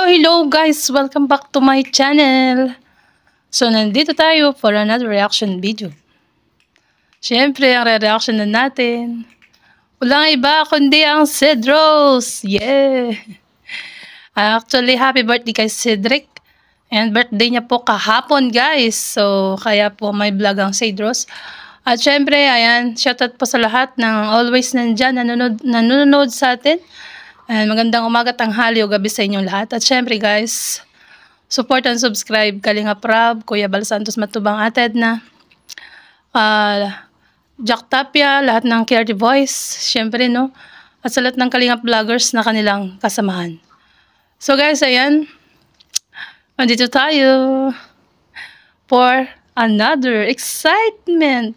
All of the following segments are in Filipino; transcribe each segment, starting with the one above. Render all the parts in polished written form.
Hello guys! Welcome back to my channel! So, nandito tayo for another reaction video. Siyempre, ang re-reaction na natin, walang iba kundi ang Cedros! Yeah! Actually, happy birthday kay Cedric. And birthday niya po kahapon guys. So, kaya po may vlog ang Cedros. At syempre, ayan, shoutout po sa lahat ng always nandyan, nanonood sa atin. And magandang umaga, tanghali o gabi sa inyong lahat. At syempre guys, support and subscribe Kalinga Prab, Kuya Bal Santos Matubang, Ate Edna, Jack Tapia, lahat ng Creative Voice, syempre no. At sa lahat ng Kalinga Vloggers na kanilang kasamahan. So guys, ayan, nandito tayo for another excitement,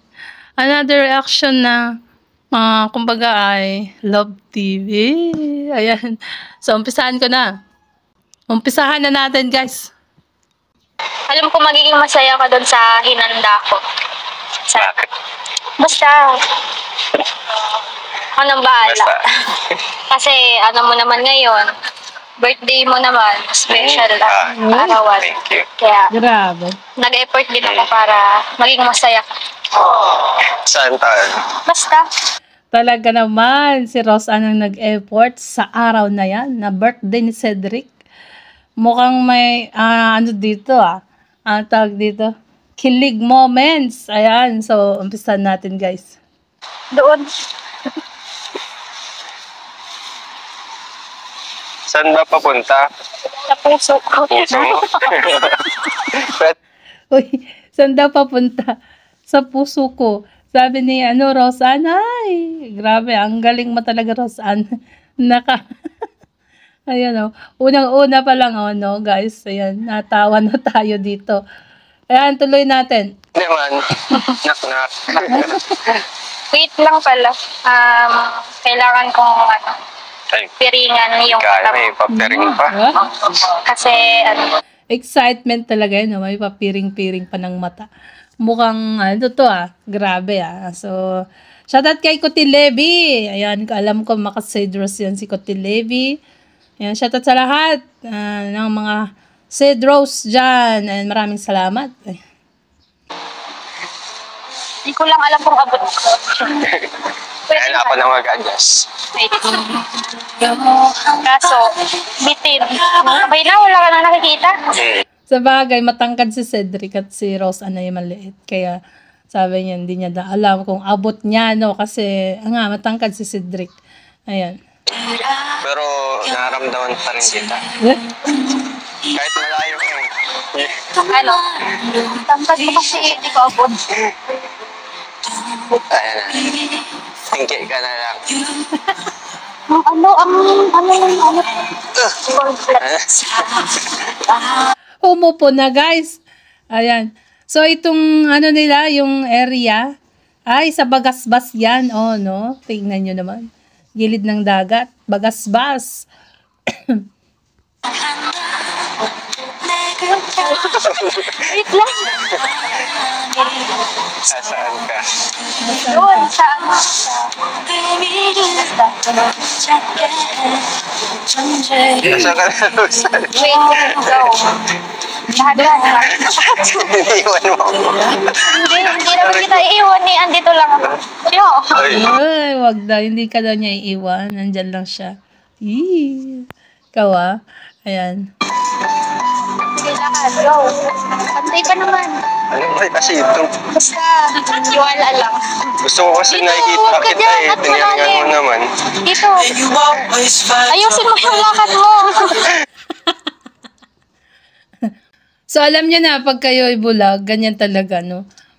another reaction na kumbaga ay Love TV. Ayan. So, umpisahan ko na. Umpisahan na natin, guys. Alam ko magiging masaya ka doon sa hinanda ko. Bakit? Basta. Ako nang bahala. Kasi, ano mo naman ngayon, birthday mo naman, special arawan. Thank you. Kaya, Grabe. nag-effort din ako para maging masaya ka. Saan tayo? Basta. Talaga naman, si Rose ang nag-effort sa araw na yan, na birthday ni Cedric. Mukhang may, ano dito ang tawag dito, kilig moments. Ayan, so, umpisan natin guys. Doon. Saan ba papunta? Sa puso ko. Puso mo? Uy, saan daw papunta? Sa puso ko. Sabi ni Roseanne, ay, grabe, ang galing mo talaga, Roseanne. Ayan unang-una pa lang, guys, ayan, natawa na tayo dito. Ayan, tuloy natin. Naman, knock-knock. Wait lang pala. Kailangan kong, piringan yung Kaya may papiring pa. Kasi, Excitement talaga yun, may papiring-piring pa ng mata. Mukhang, grabe So, shoutout kay Kuti Levi. Ayan, alam ko maka-Cedros yan si Kuti Levi. Ayan, shoutout sa lahat ng mga Cedros dyan. And maraming salamat. hindi ko lang alam kung abot ko. Kaya ako na mag-adjust. Wait. Kaso, bitin. Sabay na, wala ka na nakikita. Sa bagay, matangkad si Cedric at si Rose ay maliit. Kaya sabi niya, hindi niya alam kung abot niya, kasi matangkad si Cedric. Ayan. Pero naramdaman pa rin kita. Kahit malayo ko. Ano? Tangkad ko kasi hindi ko abot. Ayan. Tingki ka na lang. Umupo na guys. Ayan. So itong nila, yung area ay sa Bagasbas yan. Tingnan nyo naman. Gilid ng dagat. Bagasbas. Wait lang. Saan ka? Doon, saan? Nasa ka na, Rosan? Wait, go. Dahan-dahan. Iniwan mo ako. Hindi naman kita iiwan andito lang ako. Ay, wag daw. Hindi ka daw niya iiwan. Nandyan lang siya. Ikaw Ayan. Sige lakad, go. Pantay pa naman. Ano ba kasi ito? Basta, iwala lang. Gusto ko kasi nakikita kita Tingnan mo naman. Dito. Ayusin mo yung lakad mo. So, alam niyo na, pag kayo ay bulag, ganyan talaga,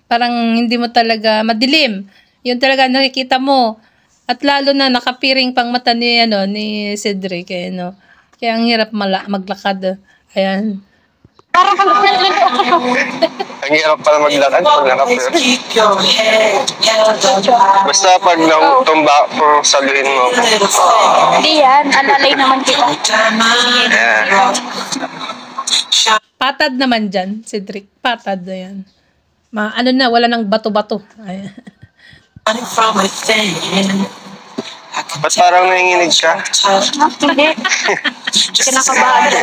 Parang hindi mo talaga madilim. Yun talaga nakikita mo. At lalo na nakapiring pang mata ni Cedric, Kaya ang hirap maglakad. Ayan. Parang kang Ang hirap pala maglakad pag nakapir. Basta pag tumba po, saluhin mo. Hindi yan. Alalay naman kita. Yeah. Patad naman dyan, Cedric. Patad na yan. Ano na, wala nang bato-bato. Ayan. Ba't parang nanginginig ka? Hindi. Kinakabahan.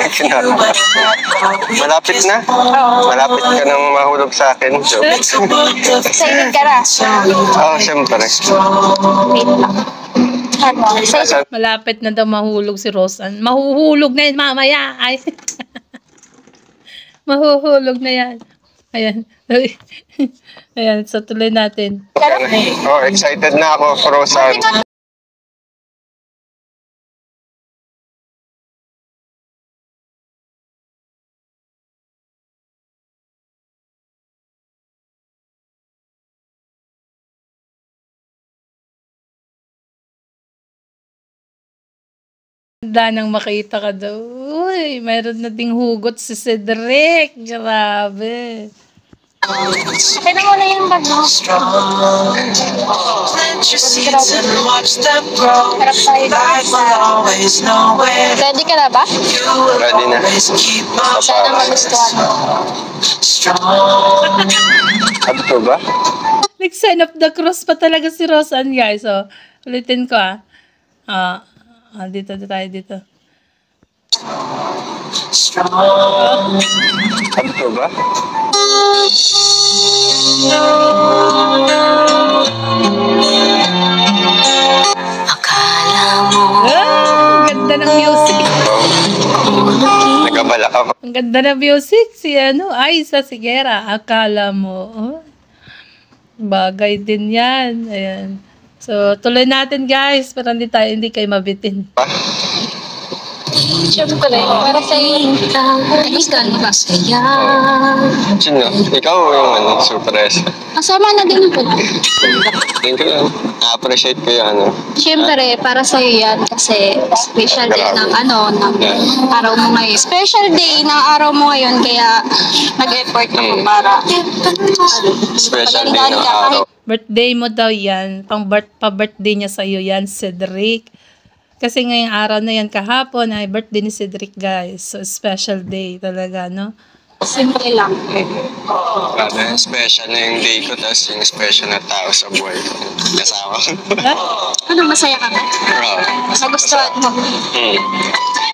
Malapit na? Malapit ka nang mahulog sa akin. Joke. Excited ka na. Oo, siyempre. Wait lang. Excited. Malapit na daw mahulog si Rosan. Mahuhulog na yan mamaya. Ay. Mahuhulog na yan. Ayan. Ayan, so tuloy natin. Oh, excited na ako, Frozen. Ganda nang makita ka daw. Uy, mayroon na ding hugot si Cedric. Grabe. Okay na muna yung bag mo. Harap tayo dito. Ready ka na ba? Ready na. Sana magustuhan mo. Ano to ba? Nag-sign of the cross pa talaga si Rosan, guys. So, ulitin ko dito tayo dito. Ano to ba? Ganda ng music. Nagabala ka. Ang ganda ng music. Si Aiza Sigera. Akala mo. Oh, bagay din yan. Ayan. So, tuloy natin, guys. Para hindi kayo mabitin. Siyempre, para sa'yo. Nagustuhan mo ba? Sino? Ikaw yung surprise. Kasama na din po. Thank you. Na-appreciate ko yung Siyempre, para sa'yo yan kasi special day ng ng araw mo ngayon. Special day ng araw mo ngayon kaya nag-effort ako para special day pagandaan ng ka araw. Birthday mo daw yan. Pa-birthday niya sa'yo yan, Cedric. Kasi ngayong araw na yan kahapon ay birthday ni Cedric, guys. So, special day talaga, no? Simple lang. Special na yung day ko, tapos yung special na tao sa buhay ko. Kasama ko. Ano, masaya ka ba? Nagustuhan mo?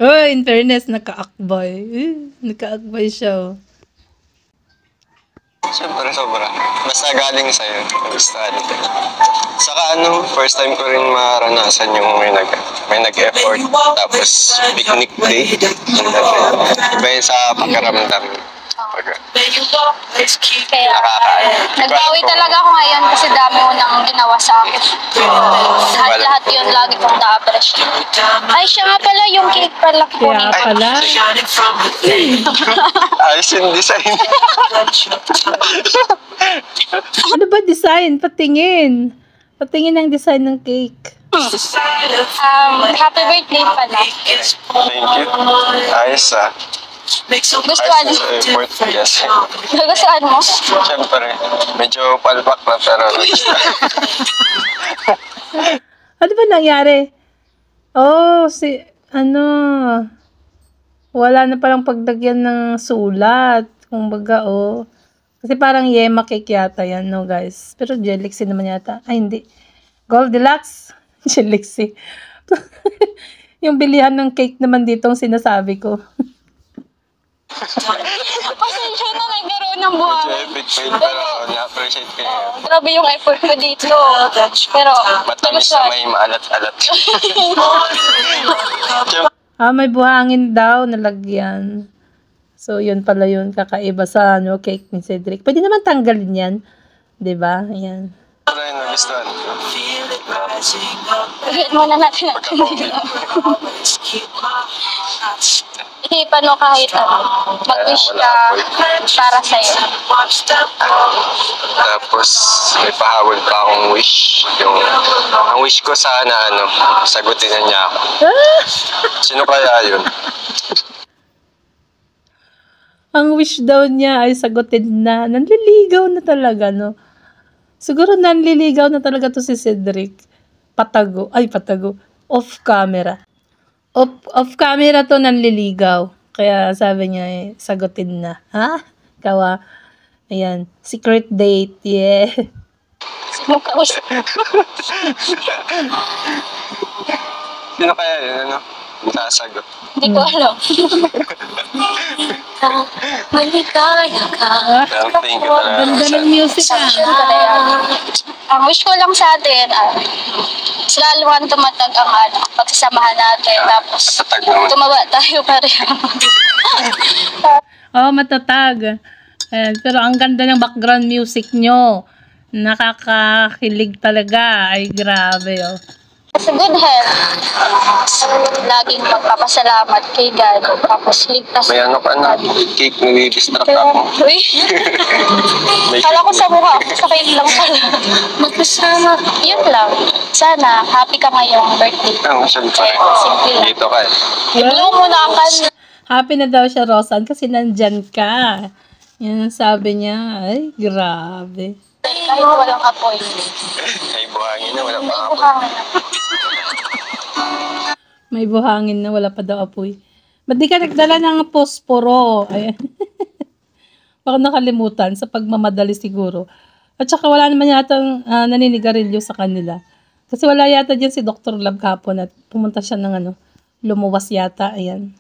Oh, in fairness, naka-akboy. Naka-akboy siya, oh. Siyempre, sobra. Basta galing sa'yo. Nagustuhan ko. Saka first time ko rin maranasan yung may nag-effort. Tapos, picnic day. Iba yun sa pakiramdam. Kaya, nagbawi talaga ako ngayon kasi dami mo nang ginawa sa akin. Lahat yun, lagi kong na-appreciate. Ay, siya nga pala, yung cake pala ko. Kaya pala. Ayos yung design. Ano ba design? Patingin. Patingin ang design ng cake. Happy birthday pala. Thank you. Ayos Gustuhan mo? Effort, yes. Gustuhan mo? Siyempre, medyo palpak na pero Ano ba nangyari? Oh, wala na palang pagdagyan ng sulat. Kumbaga, oh. Kasi parang Yema cake yata yan, no, guys? Pero Jelixy naman yata. Ay, hindi. Goldilocks? Jelixy. Yung bilihan ng cake naman dito ang sinasabi ko. Pasensya na, nagkaroon ng buhangin. medyo epic fail pero na-appreciate ko yun. Grabe yung effort ko dito. Pero, Matamis na may maalat-alat. May buhangin daw nalagyan. So, yun pala yun. Kakaiba sa cake ni Cedric. Pwede naman tanggalin yan. Diba? Ayan. Ano yung nagustuhan? Pagyan muna natin ang Isipan mo kahit mag-wish ka para sa'yo. Tapos, may pahabol pa akong wish. Ang wish ko sana, sagutin na niya ako. Sino kaya yun? Ang wish daw niya ay sagutin na. Nanliligaw na talaga, no? Siguro nanliligaw na talaga to si Cedric. Patago. Off camera. Off camera to nanliligaw. Kaya sabi niya sagutin na. Ha? Kawa. Ayan. Secret date. Yeah. Sino kaya yun, ano? Sasagot. Hindi ko alam. Maligaya ka. Thank you talaga. Ganda ng music, Ang wish ko lang sa atin, lalo kang tumatag ang pagsasamahan natin. Tapos, tumaba tayo pareho. Matatag. Ayan, pero ang ganda ng background music nyo. Nakakakilig talaga. Ay, grabe, oh. Sa good health, laging magpapasalamat kay God. Tapos ligtas. May ano ka na, cake, nag-distract ako. Uy! Kala ko sa mukha, sa kayo lang pala. Magpasama. Yun lang. Sana, happy ka ngayong birthday. Siyempre. Simple lang. Dito ka. I-blow mo na ang kanya. Happy na daw siya, Rosan, kasi nandyan ka. Yan ang sabi niya. Ay, grabe. Kahit walang apoy. Ay, buhangin na, wala pa May ako. buhangin na. May buhangin na, wala pa daw apoy. Ba't di ka nagdala ng posporo? Ayan. Baka nakalimutan sa pagmamadali siguro. At saka wala naman yata naninigarilyo sa kanila. Kasi wala yata dyan si Dr. Love kapon at pumunta siya ng lumuwas yata. Ayan.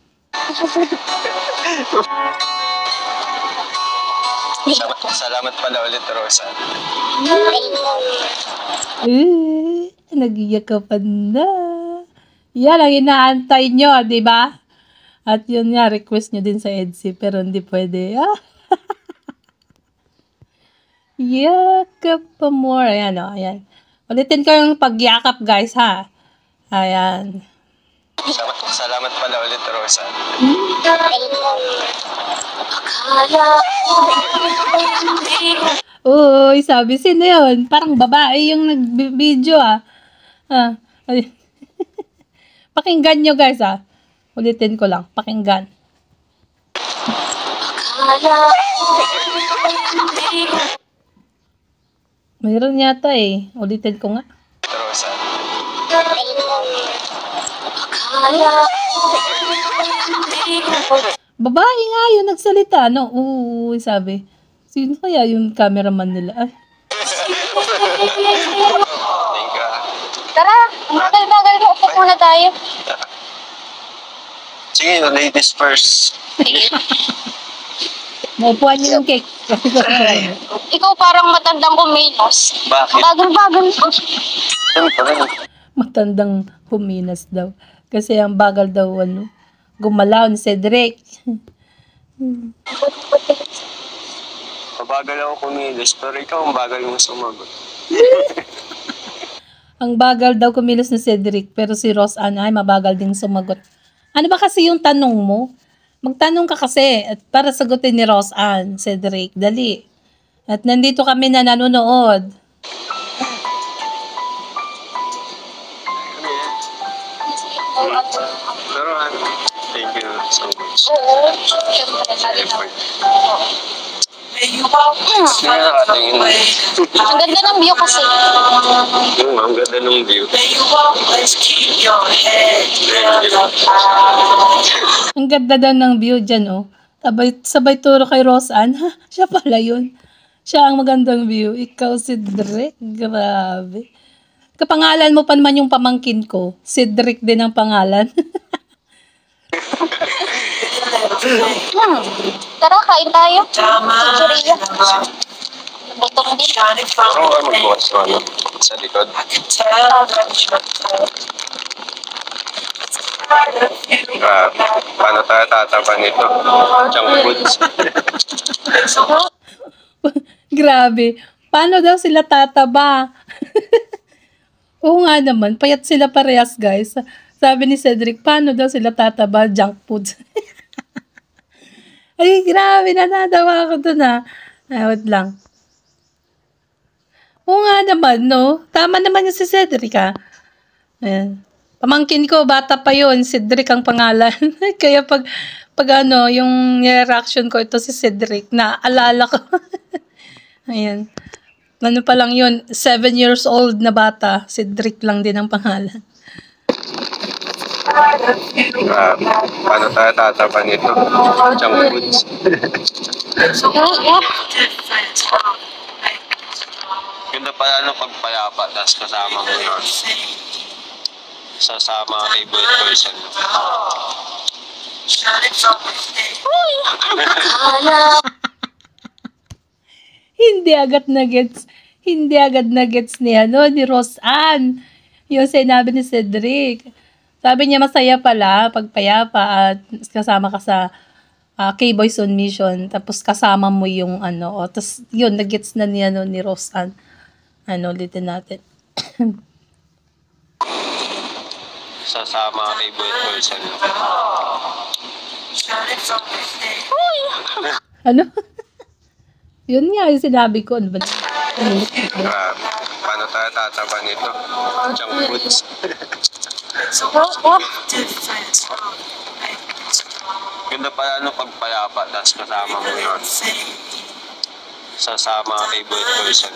Salamat pala ulit, Rosa. Nagiyak ka pa na. Yan ang inaantay nyo, di ba? At yun nga, request nyo din sa EDSI, pero hindi pwede. Yakap pa more. Ayan, o. Ayan. Ulitin ko yung pagyakap, guys, ha? Ayan. Salamat pala ulit, Rosa. Uy, sabi, sino yun? Parang babae yung nag-video, ay. Pakinggan nyo, guys, Ulitin ko lang. Pakinggan. Mayroon yata Ulitin ko nga. Rosa. Babae nga yun nagsalita, no? Uy, sabi. Sino kaya yung cameraman nila? Ay. Tara, ang bagal-bagal mo. Upo muna tayo. Sige, ladies first. Sige. Naupuan niyo yung cake. Ikaw parang matandang kumilos. Bakit? Bagal-bagal mo. Siyempre. Matandang huminas daw. Kasi ang bagal daw, gumalaw ni Cedric. Mabagal ako kumilos, pero ikaw ang bagal mo sumagot. Ang bagal daw kumilos ni Cedric, pero si Rosanne ay mabagal ding sumagot. Ano ba kasi yung tanong mo? Magtanong ka kasi at para sagutin ni Rosanne, Cedric, dali. At nandito kami na nanonood. Pero thank you so much. Oo. Siyempre, lagi na. Tingin mo. Ang ganda ng view kasi. Ang ganda ng view. Ang ganda daw ng view dyan, oh. Sabay turo kay Rosanne. Ha, siya pala yun. Siya ang magandang view. Ikaw, Cedric. Grabe. Kapangalan mo pa naman yung pamangkin ko. Cedric din ang pangalan. Tara, kain tayo. Chichiria. Butong din. Oo, magbukas ko sa likod. Paano tayo tatapa nito? Junk foods. Grabe. Paano daw sila tataba? Oo nga naman. Payat sila parehas, guys. Sabi ni Cedric, paano daw sila tataba? Junk foods. Ay, grabe. Natatawa ako dun, wait lang. Oo nga naman, no? Tama naman yung si Cedric, Ayan. Pamangkin ko, bata pa yun. Cedric ang pangalan. Kaya pag pag ano, yung reaction ko, ito si Cedric, na alala ko. Ayan. Ano pa lang yun, 7 years old na bata, Cedric lang din ang pangalan. Paano tayo tatapan ito? Junk foods. Ganda pala nung pagpayapa, tapos kasama mo yun. Sasama kay boy person. Hindi agad na gets ni Roseanne. Yung sinabi ni Cedric. Sabi niya masaya pala pagpayapa at kasama ka sa K-Boys on Mission. Tapos kasama mo yung tapos yun, nagets na ni Roseanne. Ulitin natin. Sasama kay boy person. Yun nga yung sinabi ko. Ano ba? Paano tayo tatapan ito? Junk foods. Ganda pala nung pagpayapa, tapos kasama mo yun. Sasama kay boy person.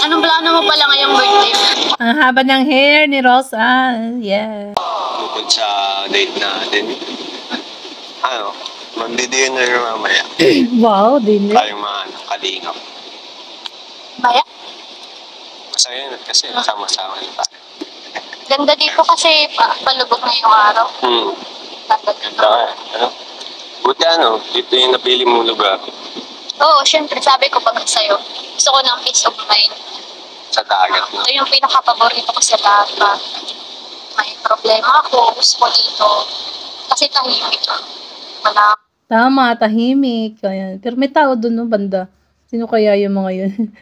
Anong plano mo pala ngayong birthday? Ang haba ng hair ni Roseanne. Yeah. Bukod sa date natin, magdi-dinner mamaya. Wow, dinner. Tayong mga kalingap. Baya? Masaya yun kasi sama-sama yun tayo. Ganda dito kasi palubog na yung araw. Ganda dito. Ganda buti dito yung napili mong lugar. Oo, syempre, sabi ko pag sa'yo, gusto ko ng peace of mind. Sa dagat. Ito yung pinaka-paborito ko sa lahat. May problema ako, gusto ko dito. Kasi tahimik. Wala. Tama, tahimik. Ayan. Pero may tao doon, no, banda. Sino kaya yung mga yun?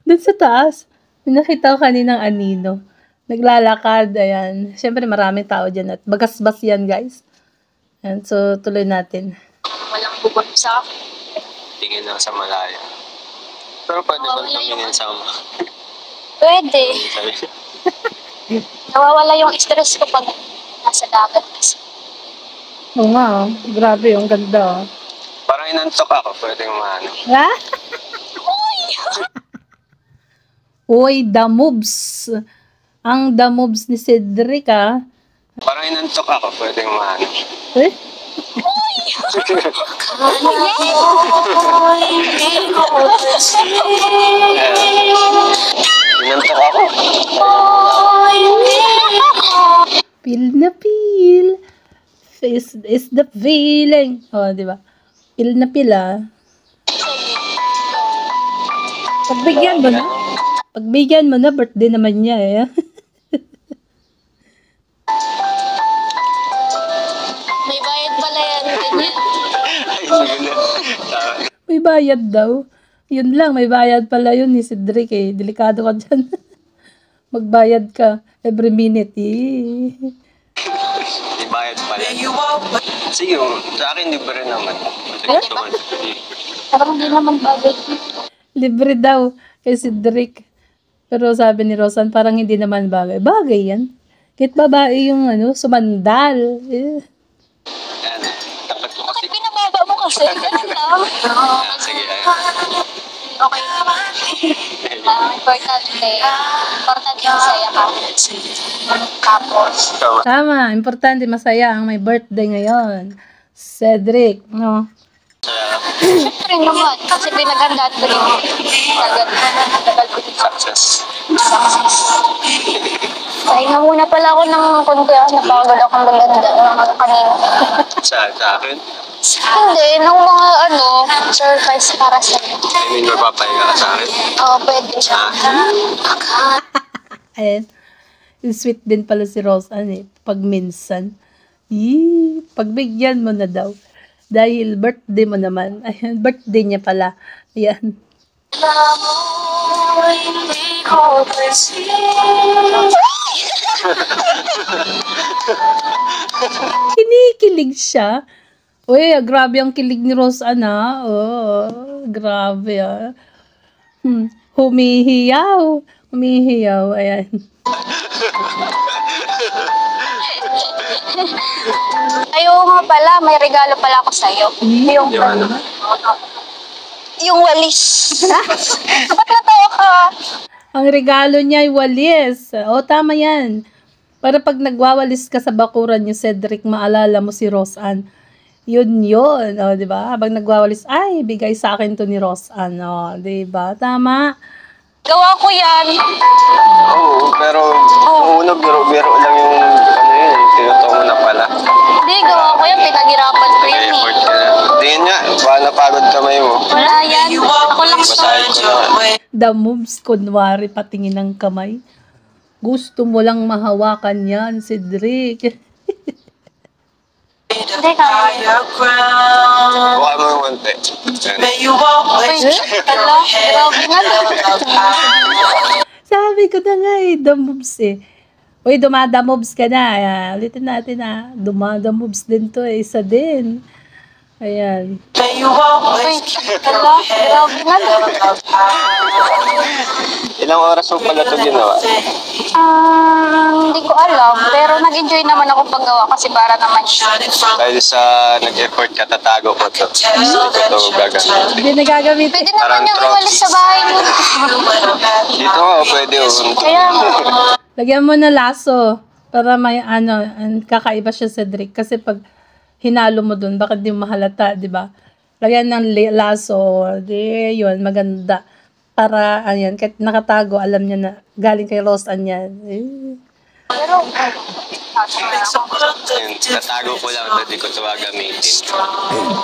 Doon sa taas, may nakita ko kaninang anino. Naglalakad, ayan. Siyempre, maraming tao dyan. At bagas-bas yan, guys. Ayan, so, tuloy natin. Walang bubon sa akin. Tingin lang sa malayo. Pero pwede ba tumingin sa Pwede. Nawawala yung stress ko pag nasa dagat kasi. Oo nga, oh. Grabe, yung ganda, oh. Parang inantok ako, pwedeng Ha? Uy, the moves. Ang the moves ni Cedric, ah. Parang inantok ako, pwedeng Eh? Inantok ako. Feel na feel. Is the feeling. Oh, di ba? Feel na feel, ah. Pagbigyan mo na. Pagbigyan mo na, birthday naman niya, eh. May bayad pala yan. Ganyan. Ay, sige na. May bayad daw. Yun lang, may bayad pala yun ni Cedric, eh. Delikado ka dyan. Magbayad ka every minute, eh. May bayad pala. Sige, sa akin libre naman. Parang hindi naman bagay. Libre daw kay Cedric. Pero sabi ni Roseanne, parang hindi naman bagay. Bagay yan. Kahit babae yung sumandal. Eh. Ayan, dapat ko kasi. Bakit pinababa mo kasi? Ganun lang. Sige, Okay naman. Importante masaya ka. Tapos, Tama, importante masaya ang may birthday ngayon. Cedric, no? syempre naman. Kasi pinagandaan ko rin. Tagal ko dito. Success. Pahinga muna pala ako ng konti. Napagod akong maganda kanina. Sa akin? Hindi, nung mga surprise para sa iyo. I mean, magpapahinga ka sa akin? Oo, pwede siya. Ayan. Sweet din pala si Roseanne, eh. Pag minsan. Pagbigyan mo na daw. Dahil birthday mo naman. Ayan, birthday niya pala. Ayan. Kinikilig siya. Uy, grabe ang kilig ni Roseanne, ah. Oh, grabe, ah. Humihiyaw. Humihiyaw. Ayan. Ay, oo nga pala, may regalo pala ako sa'yo. Yung walis. Ba't natawa ka? Ang regalo niya ay walis. O, tama yan. Para pag nagwawalis ka sa bakuran niyo, Cedric, maalala mo si Roseanne. Yun. O, diba? Habang nagwawalis, ay, bigay sa akin to ni Roseanne. O, diba? Tama. Gawa ko yan. Oo, pero una biro-biro lang yung tinutungo na pala. Hindi, gawa ko yan. Pinaghirapan ko yan eh. Effort ka na. Tingin nga, baka napagod kamay mo. Wala yan. Ako lang to. Basahin ko na. The moves, kunwari, patingin ng kamay. Gusto mo lang mahawakan yan, Cedric. Hindi ka. Buka mo yung konti. Yan. Uy, hala. Grabe nga to. Sabi ko na nga the moves eh. Uy, dumada moves ka na. Ulitin natin Dumada moves din to eh. Isa din. Ayan. Uy, hala. Grabe nga to. Ilang oras mo pala ito ginawa? Hindi ko alam. Pero nag-enjoy naman ako paggawa kasi para naman siya. Dahil sa nag-effort ka, tatago ko ito. Hindi ko ito gagamitin. Hindi na gagamitin. Pwede naman yung iwalis sa bahay mo. Dito nga, pwede oh. Kaya nga. Lagyan mo na laso. Para may kakaiba siya, Cedric. Kasi pag hinalo mo dun, bakit di mahalata, di ba? Lagyan ng laso. Di, yun, maganda. Para, ayan, kahit nakatago, alam niya na galing kay Roseanne yan. Pero, Yun, tatago ko lang ito, di ko ito gagamitin.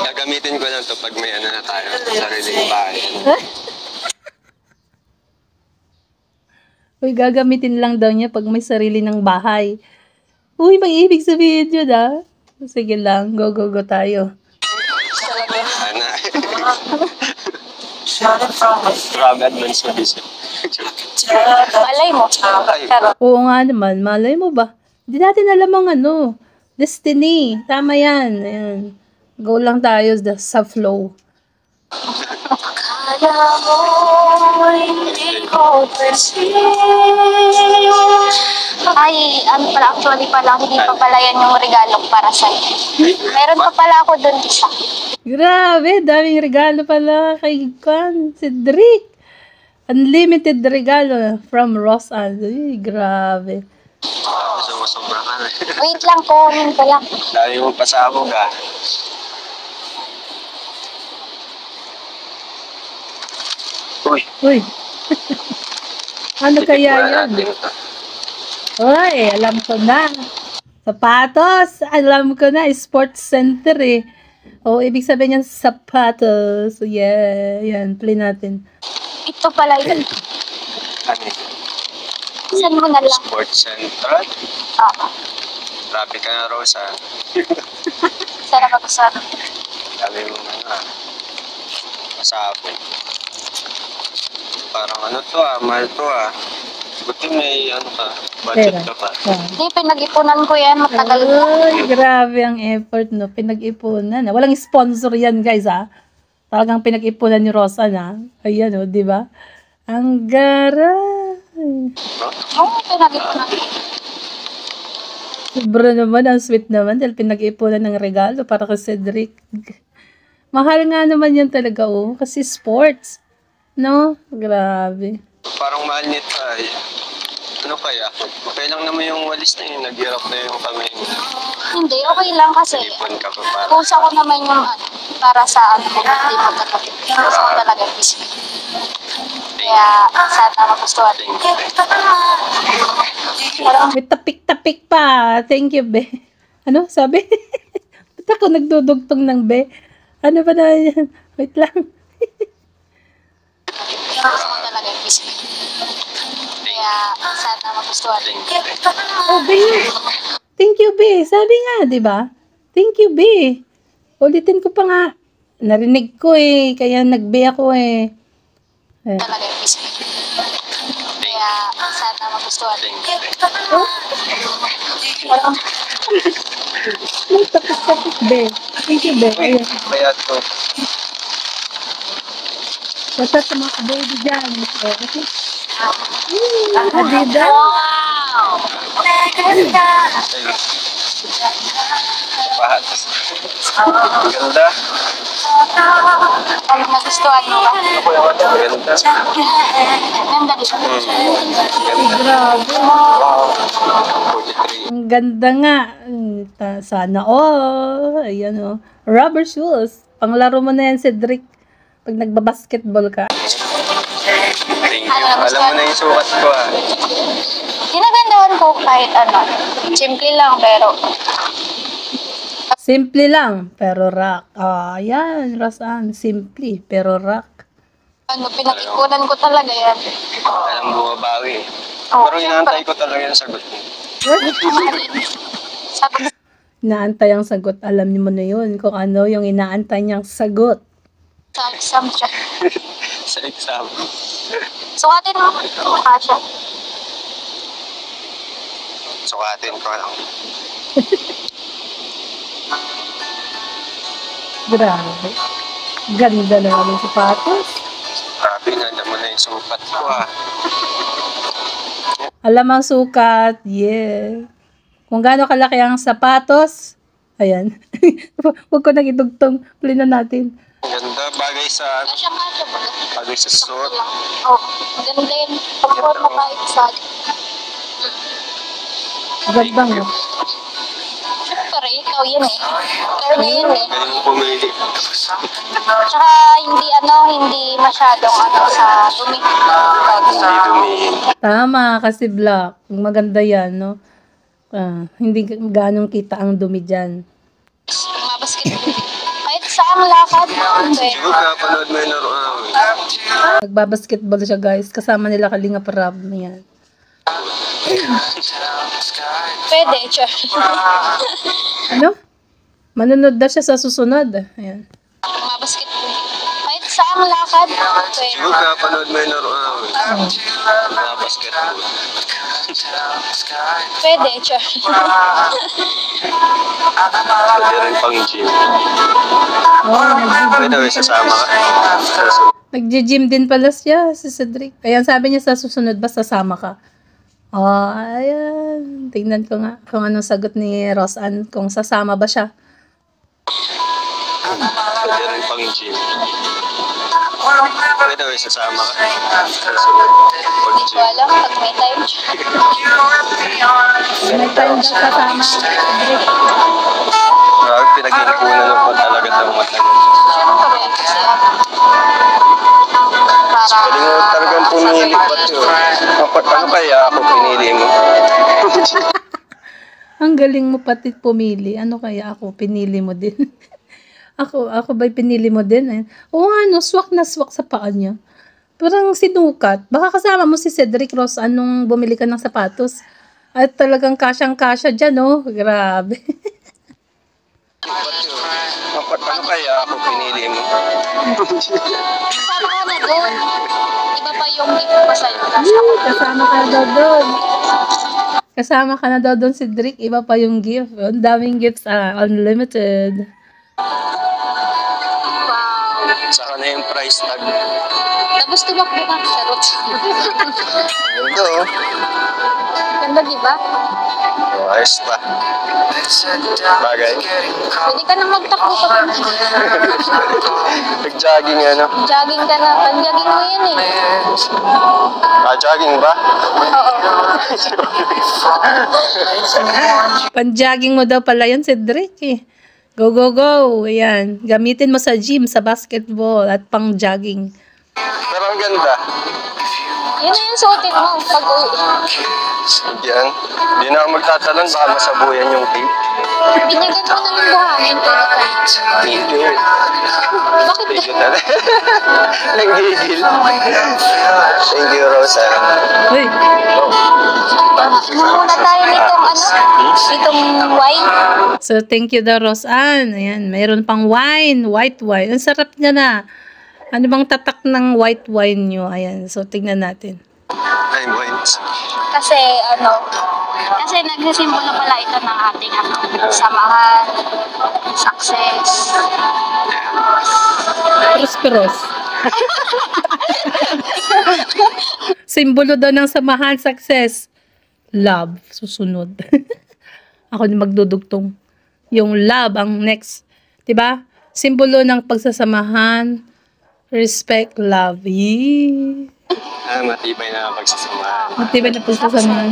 Gagamitin ko lang ito pag may na tayo sa sariling bahay. Uy, gagamitin lang daw niya pag may sarili ng bahay. Uy, may ibig sabihin yun, Sige lang, go tayo. Sana. Grabe advance na vision. malay mo. Pero, Oo nga naman, malay mo ba? Hindi natin alam ang destiny. Tama yan. Ayan. Go lang tayo sa flow. akala mo hindi ko Ay, pala, actually pala, hindi pa pala yan yung regalo para sa'yo. Meron pa pala ako dun isa. Grabe, daming regalo pala kay Cedric. Unlimited regalo from Roseanne. Uy, grabe. Sobra ka na. Wait lang, comment ko lang. Dami mo pasabog Uy. Uy. Ano kaya yan? Uy, alam ko na. Sapatos, alam ko na. Sports center eh. Oh, ibig sabihin yan sapatos. Yeah, yan. Play natin. Ito pala yun. Ano? Saan mo na lang? Sports Central? Oo. Grabe ka na, Rosa. Sarap ako sa Dami mo pasabog. Parang to mahal to Buti may budget ka pa. Hindi, pinag-ipunan ko yan. Matagal na. Uy, grabe ang effort, no? Pinag-ipunan. Walang sponsor yan, guys, Talagang pinag-ipunan ni Roseanne, Ayan, di ba? Ang garay. Oo, pinag-ipunan ko. Sobra naman, ang sweet naman dahil pinag-ipunan ng regalo para kay Cedric. Mahal nga naman yan talaga, kasi sports. No? Grabe. Parang mahal nito ano kaya? Okay lang naman yung walis na yun. Naghirap na yung kamay mo. Hindi, okay lang kasi. Ipon ka pa para. Pusa ko naman yung para sa hindi magkakapit. Pusa ko talaga yung biscuit. Kaya, sana magustuhan. May tapik-tapik pa. Thank you, be. Ano? Sabi? Ba't ako nagdudugtong ng be? Ano ba na yan? Wait lang. Pusa ko talaga yung biscuit. Kaya, sana magustuhan. Oh, be. Thank you, be. Sabi nga, di ba? Thank you, be. Ulitin ko pa nga. Narinig ko kaya nag-be ako Talaga yung biscuit. Kaya, sana magustuhan. Oh? May tapik-tapik, be. Thank you, be. Ayan. Kaya to. Basta sa mga baby dyan. Okay. Adida. Wow! Ganda! Pahatas. Ganda. Ano nagustuhan mo ba? Ganda. Ganda dito. Grabe. 43. Ang ganda nga. Sana all. Ayan o. Rubber shoes. Panglaro mo na yan, Cedric. Pag nagbabasketball ka. Thank you. Alam mo na yung sukat ko ah. Ginagandahan ko kahit ano. Simple lang pero Simple lang, pero rock. Yan, Rosan. Simple, pero rock. ano, pinag-ikunan ko talaga yan. Alam bumabawi eh. Oh, Pero inaantay ko talaga yung sagot mo. Sabi Inaantay ang sagot. Alam niyo mo na yun kung ano yung inaantay niyang sagot. sa exam siya. Sa exam. Sukatin mo. Kasha. Sukatin ko lang. Grabe. Ganda na ng sapatos. Grabe na, alam mo na yung sukat ko ah. Alam ang sukat. Yeah. Kung gaano kalaki ang sapatos. Ayan. Huwag ko nang idugtong. Huli na natin. Ganda, bagay sa Kasha. bagay sa suot. Oh, ganda yun. Pag-form mo kahit sa Ganda mo. Siyempre, ikaw yan eh. Ikaw na yan eh. Galing mo pumili. Tsaka hindi masyadong sa dumi. Hindi dumihin. Tama, kasi black. Maganda yan, no? Hindi ganong kita ang dumi dyan. Mabasketball. Kahit saan lakad. Hindi. Siguro kapanood mo yung laruan. Nagbabasketball siya, guys. Kasama nila Kalinga Prab. Yan. Pwede, siya. Ano? Manunod daw siya sa susunod. Ayan. Mabasketball. Kahit saan lakad. Pwede. Siguro kapanood mo yung laruan. Mga basketball. Pwede, siya. Pwede rin pang gym. Oh, Pwede rin sasama ka. nag-gym din pala siya, si Cedric. Ayan, sabi niya sa susunod ba sasama ka? Oh, ayan. Tingnan ko nga kung anong sagot ni Rosan, kung sasama ba siya. Pwede rin pang gym. Pwede rin sasama ka. Hindi ko alam pag may time siya. May time daw sasama, Cedric. Grabe, pinag-iipunan mo talaga itong mata mo. Siyempre, kasi Galing mo talagang pumili pa ito. Ano kaya ako pinili mo? Ang galing mo pati pumili. Ano kaya ako? Pinili mo din. ako ba'y pinili mo din? Eh? Oo nga, no, swak na swak sa paa niya. Parang sinukat. Baka kasama mo si Cedric Ross anong bumili ka ng sapatos. At talagang kasyang-kasya dyan, no? Grabe. Ano kaya ako pinili mo? kasama ka na doon. Iba pa yung gift ko sa'yo. Kasama ka na daw doon. Kasama ka na daw doon, Cedric. Iba pa yung gift. Ang daming gifts. Unlimited. Wow. Saka na yung price tag. Tapos tumakbo ka. Charot. Ganda oh. Ganda, di ba? Ayos pa. Bagay. Pwede ka na magtakbo pa. Nag-jogging ano? Jogging ka na. Pag-jogging mo yan eh. Jogging ba? Oo. Panjogging mo daw pala yun, Cedric. Eh. Go, go, go. Ayan. Gamitin mo sa gym, sa basketball, at pang jogging. Pero ang ganda. Yun na yung suotin mo pag uwi. Yan. Hindi na ako magtatalon. Baka masabuyan yung tape. Binyagan mo na ng buhangin. Pwede ka. Hindi. Bakit Thank you talaga. Nanggigil. Thank you, Rosa. Uy, Muna tayo nitong nitong wine. so thank you daw, Rosan. Ayan, mayroon pang wine, white wine. Ang sarap niya na. Ano bang tatak ng white wine nyo? Ayan, so tingnan natin. Ay, wines. Kasi nagsisimbolo pala ito ng ating samahan, success. Prosperous. Simbolo daw ng samahan, success. Love, susunod. Ako na magdudugtong. Yung love ang next. 'Di ba? Simbolo ng pagsasamahan, respect, love. Yee. Matibay na pagsasamahan. Matibay na pagsasamahan.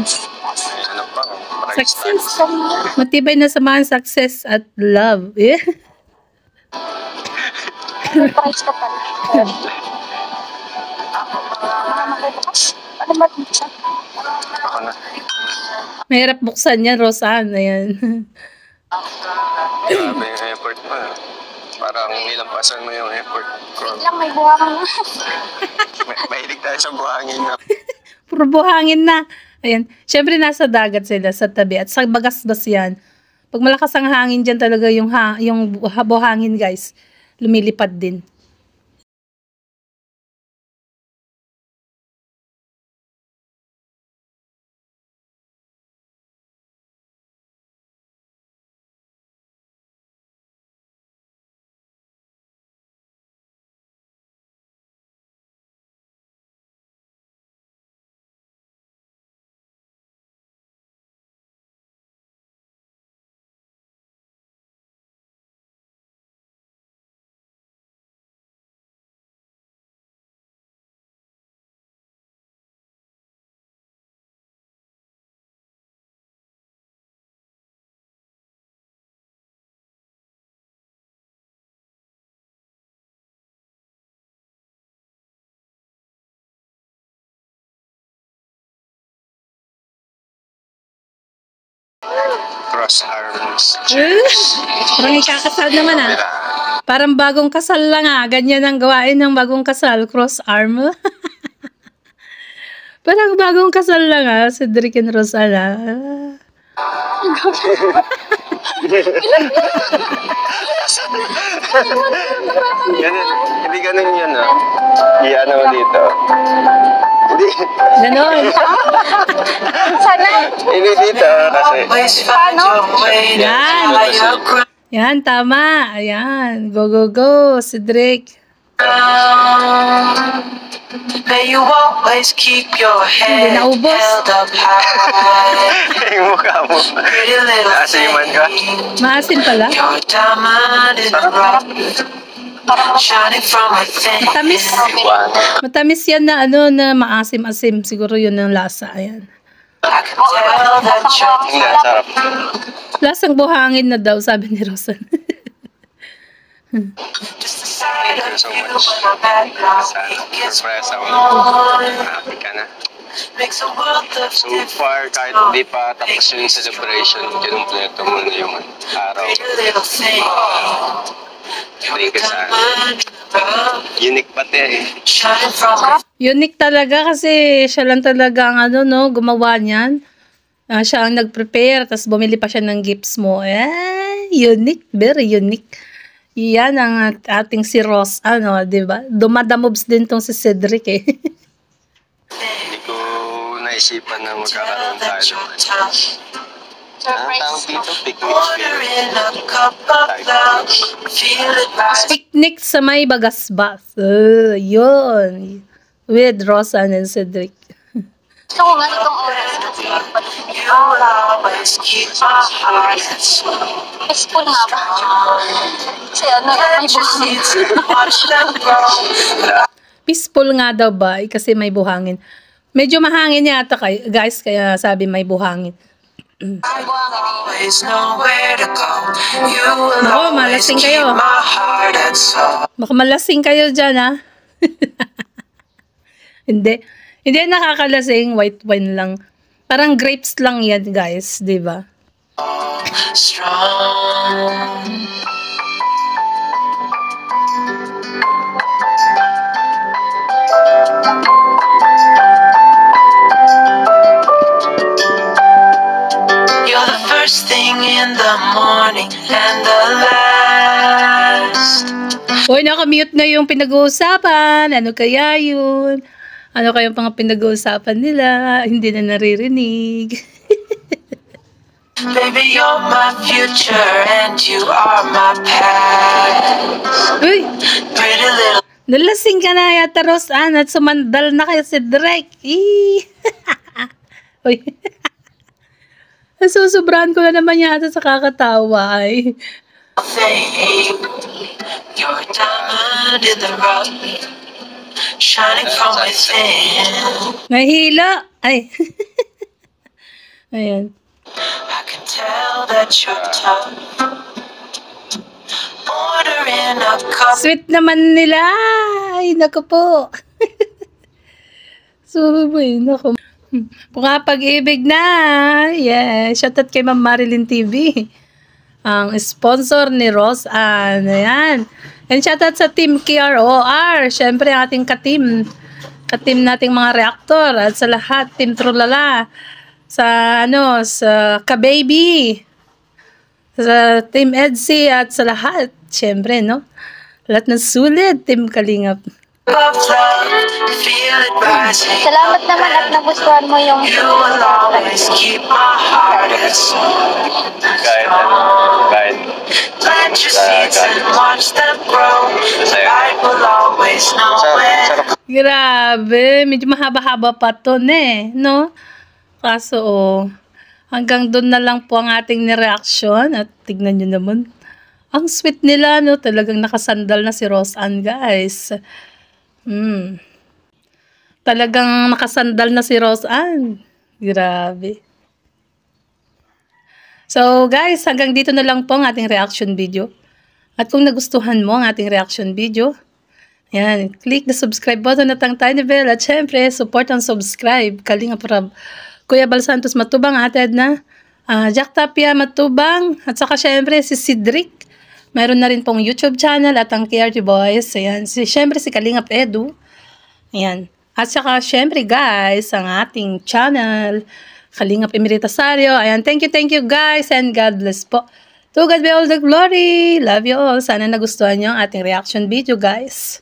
Ano pa? Success. Matibay na samahan, success at love. Yeah. Price ka pala. Ano ba ito? Ako na. Mahirap buksan yan, Rosan. Ayan. Grabe yung effort mo. Parang nilampasan mo yung effort ko. Lang may buwangan na. Mahilig tayo sa buhangin na. Puro buhangin na. Ayan. Siyempre, nasa dagat sila, sa tabi. At sa bagasbas yan. Pag malakas ang hangin dyan talaga yung buhangin, guys. Lumilipad din. Cross arms. Parang ikakasal naman ah. Parang bagong kasal lang ah. Ganyan ang gawain ng bagong kasal. Cross arm. Parang bagong kasal lang ah. Cedric and Rosana. Ganun. Hindi ganun yun ah. Iyan mo dito. Hindi. Ganon. Sana. Hindi dito kasi. Paano? Yan. Yan, tama. Ayan. Go, go, go. Cedric. May you always keep your head Hindi naubos. held up high. Yung mukha mo. Pretty little Asiman ka. thing. Maasin pala. Your diamond in the rough, shining from within. Matamis. Matamis yan na ano na maasim-asim. Siguro yun ang lasa. Ayan. I can tell that you're Hindi, sarap. Lasang buhangin na daw, sabi ni Rosan. just the sight of Thank you so you much. when I'm at my Sana weakest surprise ako. point. Happy ka na. Makes a world of So difference. far, kahit hindi pa tapos yung celebration, kinumpleto mo na yung araw. Pretty little thing. Thank you, sana. Diamond in the rough, Unique pati eh. shining from within. Unique talaga kasi siya lang talaga ang ano, no, gumawa niyan. Siya ang nag-prepare, tapos bumili pa siya ng gifts mo. Unique, very unique. Yan ang ating si Ross, ano, di ba? Dumadamobs din tong si Cedric eh. Hindi ko naisipan na magkakaroon tayo That your naman. touch. Anong tawag dito? Picnic Order spirit. in a cup of love. Feel it rise. Picnic sa may bagasbas. Yun. With Rosan and Cedric. Gusto ko nga itong oras kasi You will always keep my heart and soul. peaceful nga ba? Kasi ano, may Just buhangin. need to watch them grow. Peaceful nga daw ba? Kasi may buhangin. Medyo mahangin yata guys, kaya sabi may buhangin. May buhangin eh. Always know where to go. You will Nako, always malasing keep kayo. my heart and soul. Baka malasing kayo dyan, ha? Hindi. Hindi nakakalasing. White wine lang. Parang grapes lang yan, guys. Di ba? Strong. You're the first thing in the morning and the last. Uy, nakamute na yung pinag-uusapan. Ano kaya yun? Ano kaya yung mga pinag-uusapan nila? Hindi na naririnig. Baby, you're my future and you are my past. Uy, Pretty little Nalasing ka na yata, Roseanne, at sumandal na kayo si Drake. Uy. Nasusobrahan ko na naman yata sa kakatawa ay. You're a diamond in the rough, shining from within. Nahila. Ay. Ayan. I can tell that you're tough. Ordering a cup. Sweet naman nila. Ay, naku po. Subay, naku. Mukha pag-ibig na. Yeah. Shoutout kay Ma'am Marilyn TV. Ang sponsor ni Roseanne. Ayan. And shoutout sa Team KROR. Siyempre, ating ka-team. Ka-team nating mga reaktor. At sa lahat, Team Trulala. Sa, sa Ka-Baby. Sa Team Edsy at sa lahat. Siyempre, no? Lahat ng sulit, Team Kalingap. Feel it rising. Salamat naman at nagustuhan mo yung You will always keep my heart at school. Kahit Plant your seeds and watch them grow. The light will always know when. sarap. Grabe, medyo mahaba-haba pa to, no? Kaso, hanggang doon na lang po ang ating reaction at tignan nyo naman. Ang sweet nila, no? Talagang nakasandal na si Roseanne, guys. Talagang nakasandal na si Roseanne. Grabe. So, guys, hanggang dito na lang po ang ating reaction video. At kung nagustuhan mo ang ating reaction video, yan, click the subscribe button at ang tiny bell. At syempre, support and subscribe. Kalingap Rab, Kuya Bal Santos Matubang, Ate Edna, Jack Tapia Matubang, at saka syempre si Cedric. Mayroon na rin pong YouTube channel at ang KRT Boys. Ayan, syempre si Kalingap Edu. Ayan. At saka syempre guys, ang ating channel, Kalingap Emeritasario. Ayan, thank you guys and God bless po. To God be all the glory. Love you all. Sana nagustuhan nyo ang ating reaction video guys.